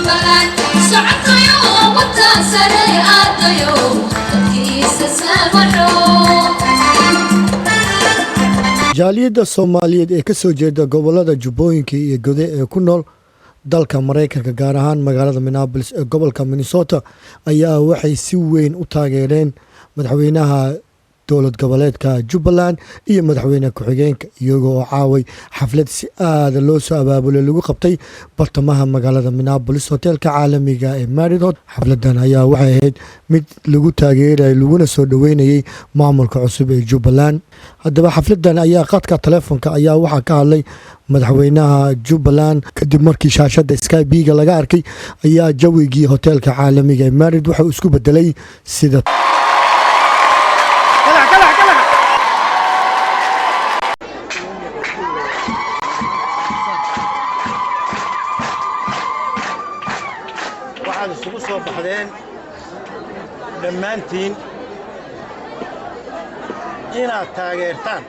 جبلان سعدت يوم وتأثر يوم تكيس سامرو jaaliyadda Soomaaliyeed ee ka soo jeeda gobolada Jubbooyinka iyo Gode ee ku nool dalka Mareykanka gaar ahaan magaalada Minneapolis ee gobolka Minnesota ayaa waxay si weyn u taageereen madaxweynaha dowlad goboleedka Jubbaland iyo madaxweynaha ku-xigeenka iyagoo caaway xaflad si aad loo soo abaabulay lagu qabtay bartamaha magaalada Minneapolis hotelka caalamiga ee Marriott. xafladan ayaa waxay ahayd mid lagu taageeray laguna soo dhaweynayay maamulka cusub ee Jubbaland. haddaba xafladan ayaa qadka telefoonka ayaa waxa ka hadlay madaxweynaha Jubbaland kadib markii shaashada Skype-ga laga arkay ayaa jawigii hotelka caalamiga ee Marriott waxa isku bedelay sida waxaad isugu soo baxdeen dhammaantiin inaad taageertaan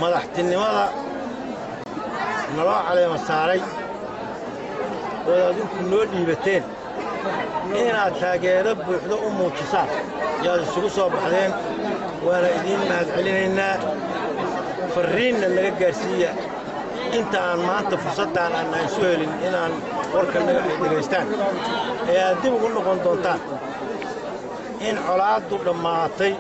madaxtinimada naloo caleema saaray oo adinku noo dhiibateen inaad taageero buuxdo u muujisaan yaad isugu soo baxdeen waana idiin mahadcelinaynaa farriinna naga gaarsiiya inta aan maanta fursaddan aan isu helin inaan warka naga dhegaystaan ee aad dib ugu noqon doontaan in colaaddu dhammaatay